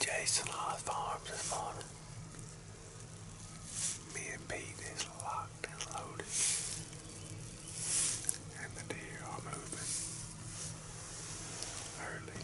Jason Hollis Farms this morning. Me and Pete is locked and loaded. And the deer are moving early.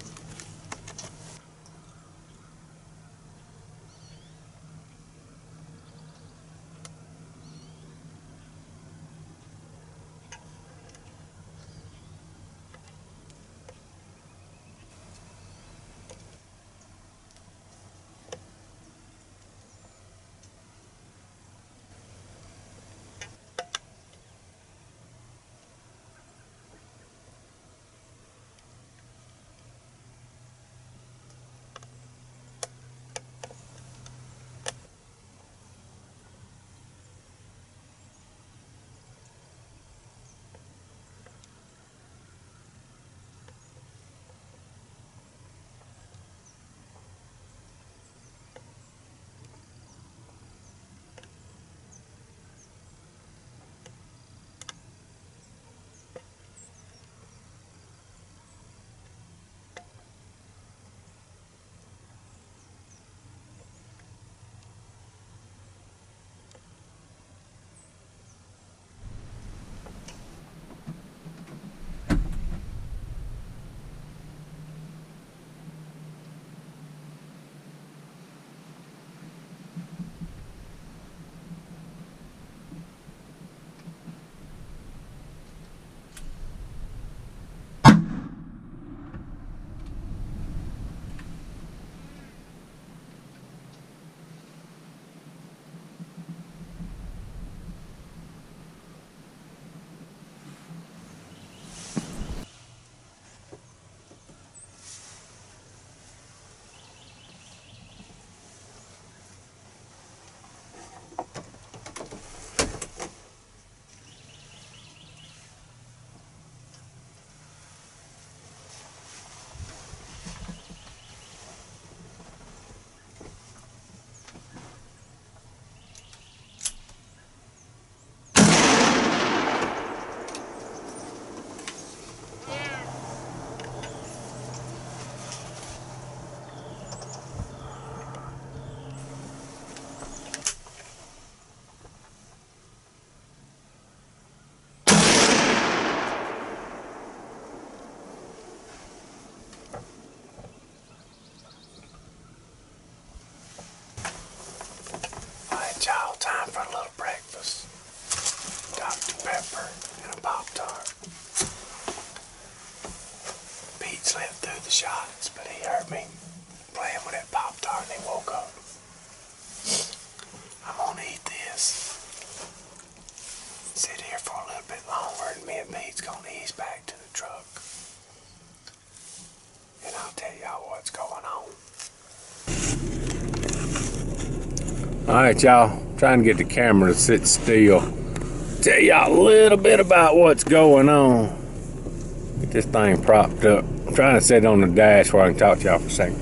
Y'all, time for a little breakfast. Dr. Pepper and a Pop-Tart. Pete slept through the shots, but he heard me playing with that Pop-Tart and he woke up. I'm gonna eat this. Sit here for a little bit longer and me and Pete's gonna ease back to the truck. And I'll tell y'all what's going on. Alright, y'all, trying to get the camera to sit still. Tell y'all a little bit about what's going on. Get this thing propped up. I'm trying to sit on the dash where I can talk to y'all for a second.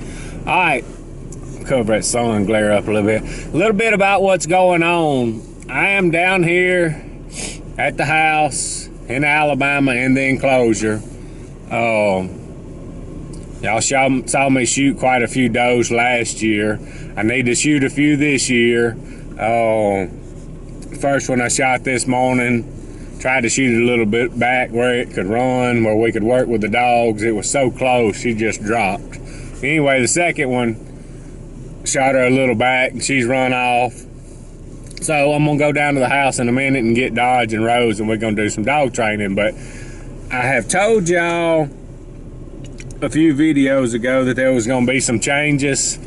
Alright, cover that sun glare up a little bit. A little bit about what's going on. I am down here at the house in Alabama in the enclosure. Y'all saw me shoot quite a few does last year. I need to shoot a few this year. First one I shot this morning, tried to shoot it a little bit back where it could run, where we could work with the dogs. It was so close, she just dropped. Anyway, the second one, shot her a little back and she's run off. So I'm gonna go down to the house in a minute and get Dodge and Rose and we're gonna do some dog training. But I have told y'all a few videos ago that there was gonna be some changes.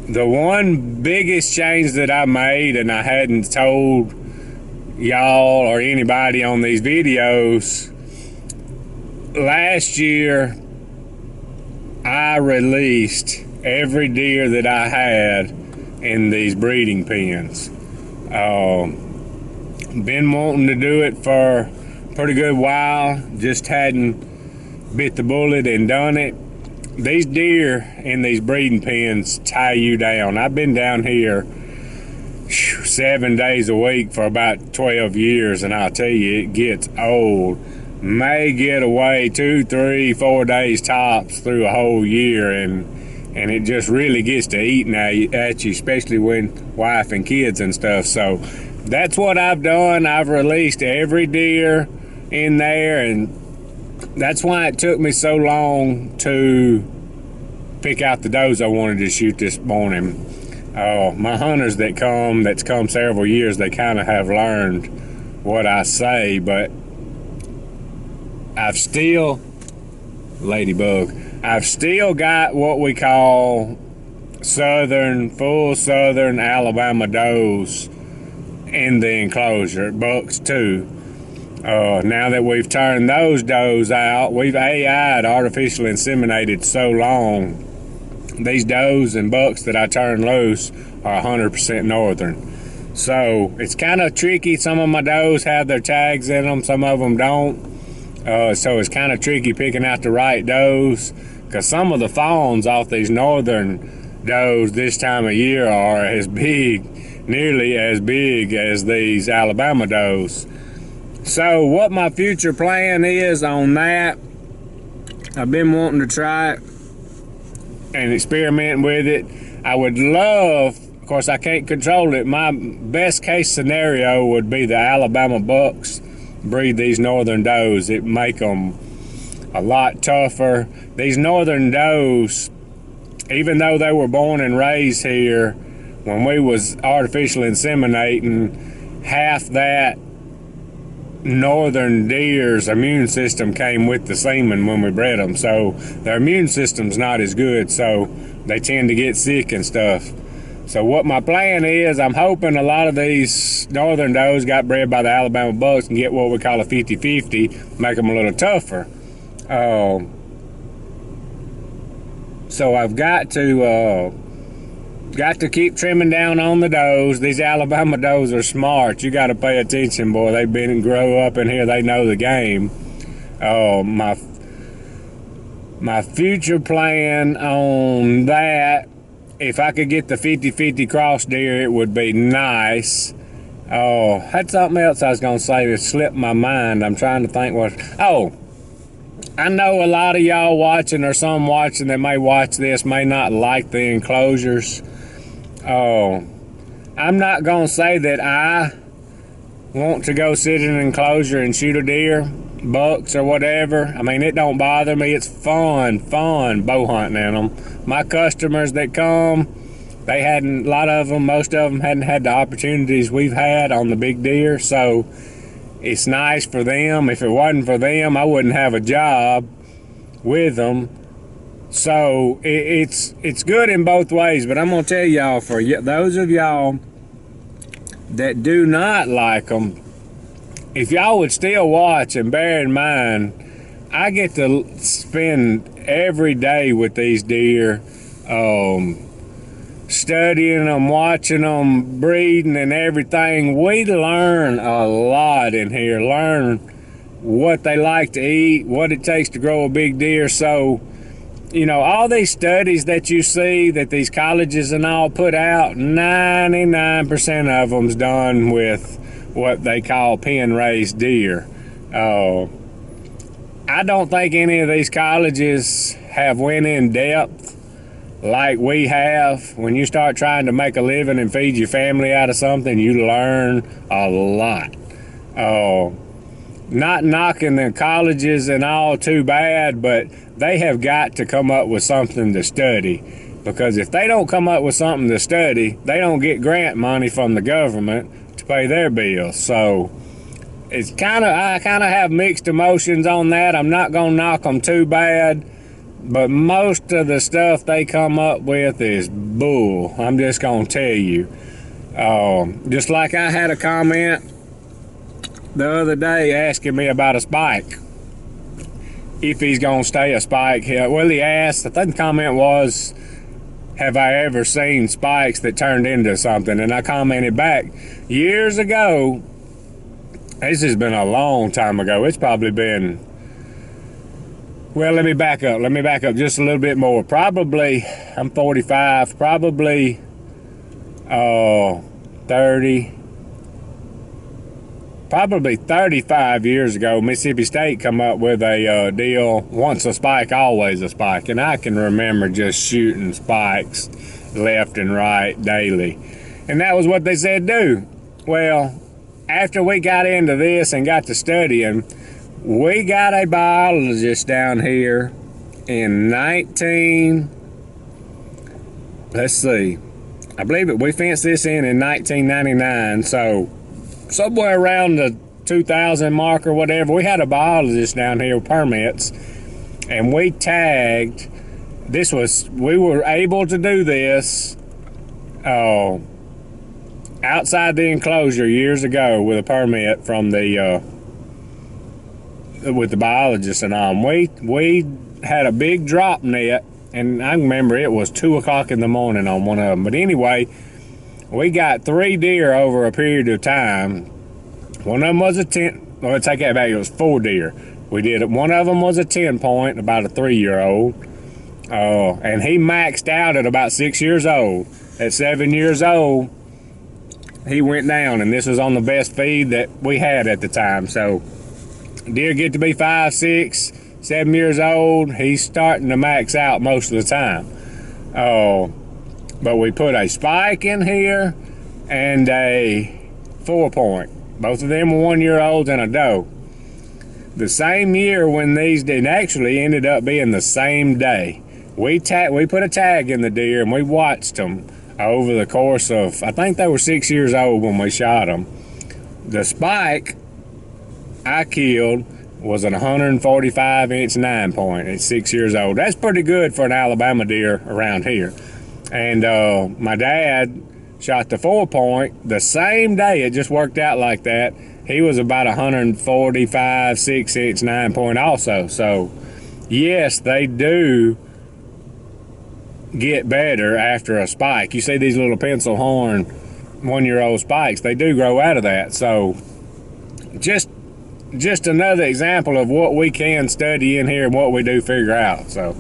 The one biggest change that I made, and I hadn't told y'all or anybody on these videos, last year I released every deer that I had in these breeding pens. Been wanting to do it for a pretty good while, just hadn't bit the bullet and done it. These deer in these breeding pens tie you down. I've been down here 7 days a week for about 12 years, and I'll tell you, it gets old. May get away 2, 3, 4 days tops through a whole year, and and it just really gets to eating at you, especially when wife and kids and stuff. So that's what I've done. I've released every deer in there, and that's why it took me so long to pick out the does I wanted to shoot this morning. My hunters that's come several years, they kind of have learned what I say, but I've still got what we call full southern Alabama does in the enclosure, bucks too. Now that we've turned those does out, we've AI'd, artificially inseminated, so long. These does and bucks that I turn loose are 100% northern. So it's kind of tricky. Some of my does have their tags in them, some of them don't. So it's kind of tricky picking out the right does, because some of the fawns off these northern does this time of year are nearly as big as these Alabama does. So what my future plan is on that, I've been wanting to try it and experiment with it. I would love, of course I can't control it, my best case scenario would be the Alabama bucks breed these northern does. It make them a lot tougher. These northern does, even though they were born and raised here, when we was artificially inseminating, half that northern deer's immune system came with the semen when we bred them, so their immune system's not as good, so they tend to get sick and stuff. So what my plan is, I'm hoping a lot of these northern does got bred by the Alabama bucks and get what we call a 50-50, make them a little tougher. So I've got to keep trimming down on the does. These Alabama does are smart. You got to pay attention, boy. They've been and grow up in here. They know the game. My future plan on that, if I could get the 50-50 cross deer, it would be nice. Had something else I was going to say that slipped my mind. I'm trying to think what... I know a lot of y'all watching, or some watching that may watch this, may not like the enclosures. I'm not going to say that I want to go sit in an enclosure and shoot a deer, bucks or whatever. I mean, it don't bother me. It's fun bow hunting in them. My customers that come, most of them hadn't had the opportunities we've had on the big deer, so it's nice for them. If it wasn't for them, I wouldn't have a job with them. So it's good in both ways, but I'm going to tell y'all, for those of y'all that do not like them, if y'all would still watch and bear in mind, I get to spend every day with these deer, studying them, watching them, breeding and everything. We learn a lot in here, learn what they like to eat, what it takes to grow a big deer. So, you know, all these studies that you see that these colleges and all put out, 99% of them's done with what they call pen-raised deer. I don't think any of these colleges have went in depth like we have. When you start trying to make a living and feed your family out of something, you learn a lot. Not knocking the colleges and all too bad, but they have got to come up with something to study, because if they don't come up with something to study, they don't get grant money from the government to pay their bills. So I kind of have mixed emotions on that. I'm not gonna knock them too bad, but most of the stuff they come up with is bull. I'm just gonna tell you. Just like I had a comment the other day asking me about a spike, if he's gonna stay a spike. Well, he asked, I think the comment was, have I ever seen spikes that turned into something? And I commented back, years ago, this has been a long time ago. It's probably been, well, let me back up just a little bit more. Probably, I'm 45, probably 30, probably 35 years ago, Mississippi State come up with a deal, once a spike, always a spike. And I can remember just shooting spikes left and right daily. And that was what they said do. Well, after we got into this and got to studying, we got a biologist down here in let's see, I believe we fenced this in 1999, so somewhere around the 2000 mark or whatever, we had a biologist down here with permits, and we tagged, we were able to do this outside the enclosure years ago with a permit from with the biologist and all. We had a big drop net, and I remember it was 2 o'clock in the morning on one of them. But anyway, we got 3 deer over a period of time. One of them was a 10, well, take that back, it was 4 deer. We did it. One of them was a 10 point, about a 3-year-old. And he maxed out at about 6 years old. At 7 years old, he went down, and this was on the best feed that we had at the time. So deer get to be 5, 6, 7 years old, he's starting to max out most of the time. But we put a spike in here and a 4 point. Both of them were 1-year-olds and a doe. The same year when these did, actually ended up being the same day. We put a tag in the deer and we watched them over the course of, I think they were 6 years old when we shot them. The spike I killed was an 145-inch 9 point at 6 years old. That's pretty good for an Alabama deer around here. And my dad shot the 4 point the same day. It just worked out like that. He was about 145, 6-inch 9 point also. So yes, they do get better after a spike. You see these little pencil horn 1-year-old spikes, they do grow out of that. So just another example of what we can study in here and what we do figure out. So,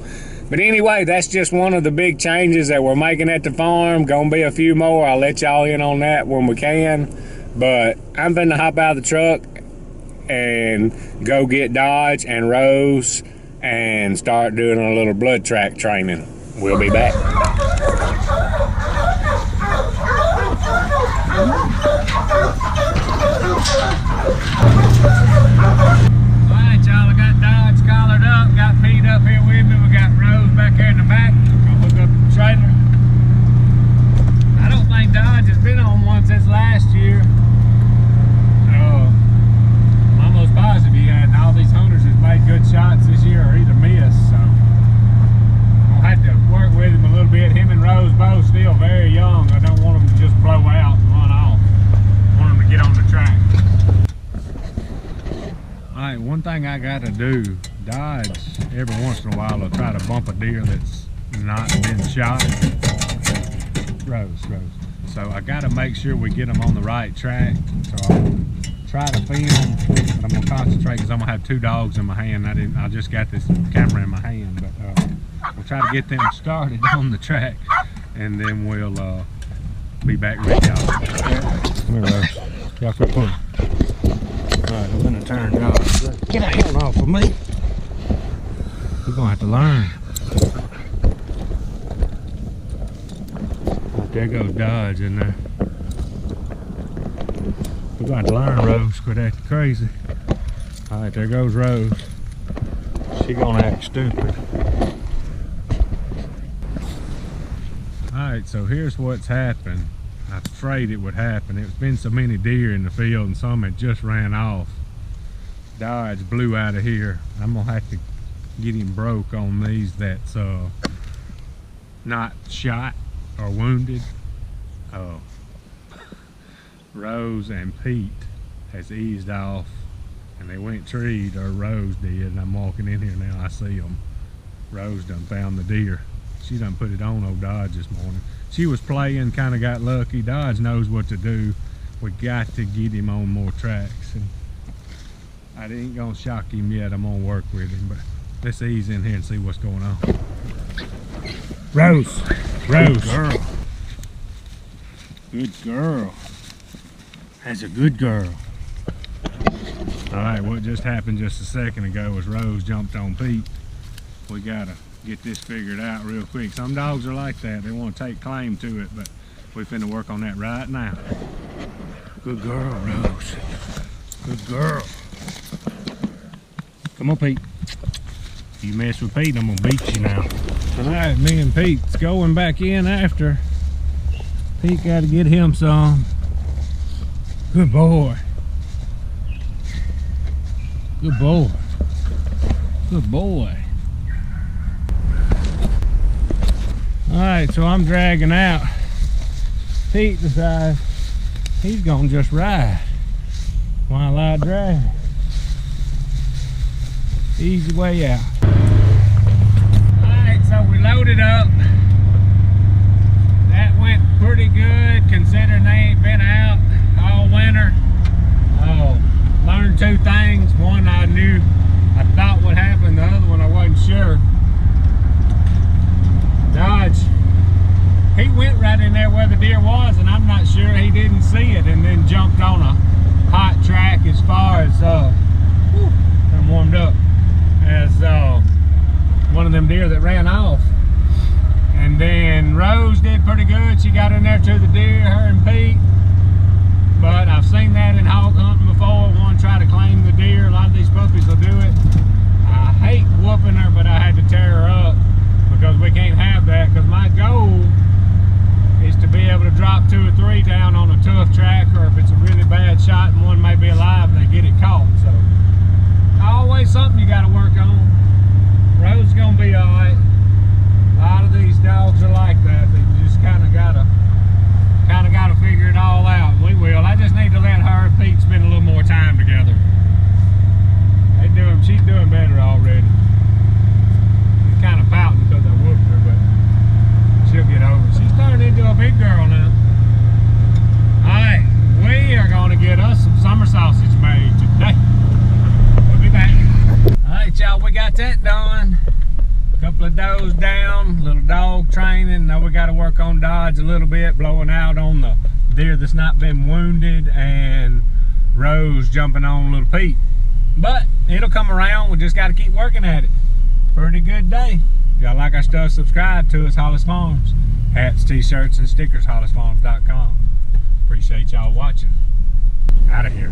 but anyway, that's just one of the big changes that we're making at the farm. Gonna be a few more. I'll let y'all in on that when we can. But I'm finna hop out of the truck and go get Dodge and Rose and start doing a little blood track training. We'll be back. Alright, y'all, I got Dodge collared up, got Pete up here with me, we got Rose back here in the back. Gonna hook up the trailer. I don't think Dodge has been on one since last year. I'm almost positive he had, and all these hunters has made good shots this year or either missed, so I'll have to work with him a little bit. Him and Rose both still very young. I don't want them to just blow out and run off. I want them to get on the track. Alright, one thing I gotta do, Dodge every once in a while will try to bump a deer that's not been shot. Rose. So I gotta make sure we get them on the right track. So I'll try to film, but I'm gonna concentrate because I'm gonna have 2 dogs in my hand. I just got this camera in my hand, but we'll try to get them started on the track, and then we'll be back with y'all. Come here, Rose. Y'all quit pulling. Alright, I'm gonna turn y'all. Get a hand off of me. We're gonna have to learn. Right, there goes Dodge in there. We're gonna have to learn, Rose. Quit acting crazy. Alright, there goes Rose. She gonna act stupid. Alright, so here's what's happened. I was afraid it would happen. It's been so many deer in the field and some had just ran off. Dodge blew out of here. I'm gonna have to get him broke on these that's not shot or wounded. Rose and Pete has eased off and they went treed, or Rose did, and I'm walking in here now, I see them. Rose done found the deer. She done put it on old Dodge this morning. She was playing, kind of got lucky. Dodge knows what to do. We got to get him on more tracks. And I ain't gonna shock him yet. I'm gonna work with him, but let's ease in here and see what's going on. Rose. Good girl. Good girl. That's a good girl. All right, what just happened just a second ago was Rose jumped on Pete. We gotta get this figured out real quick. Some dogs are like that. They want to take claim to it, but we finna work on that right now. Good girl, Rose. Good girl. Come on, Pete. If you mess with Pete, I'm gonna beat you now. All right, me and Pete's going back in after. Pete gotta get him some. Good boy. Good boy. Good boy. Alright, so I'm dragging out. Pete decides he's gonna just ride while I drag. Easy way out. Alright, so we loaded up. That went pretty good considering they ain't been out all winter. Learned two things. One I knew, I thought would happen. The other one I wasn't sure. Dodge, he went right in there where the deer was, and I'm not sure he didn't see it, and then jumped on a hot track as far as I'm warmed up, as one of them deer that ran off. And then Rose did pretty good. She got in there to the deer, her and Pete. But I've seen that in hog hunting before. One try to claim the deer. A lot of these puppies will do it. I hate whooping her, but I had to tear her up because we can't have that. Because my goal is to be able to drop 2 or 3 down on a tough track, or if it's a really bad shot and one may be alive and they get it caught. So always something you got to work on. Rose is gonna be all right. A lot of these dogs are like that. They just kind of gotta figure it all out. We will. I just need to let her and Pete spend a little more time together. She's doing better already. She's kind of pouting because I whooped her, but she'll get over it. She's turned into a big girl now. Alright, we are going to get us some summer sausage made today. We'll be back. Alright, y'all, we got that done. Couple of does down, little dog training. Now we got to work on Dodge a little bit, blowing out on the deer that's not been wounded, and Rose jumping on little Pete. But it'll come around. We just got to keep working at it. Pretty good day. If y'all like our stuff, subscribe to us, Hollis Farms. Hats, t-shirts, and stickers, hollisfarms.com. Appreciate y'all watching. Out of here.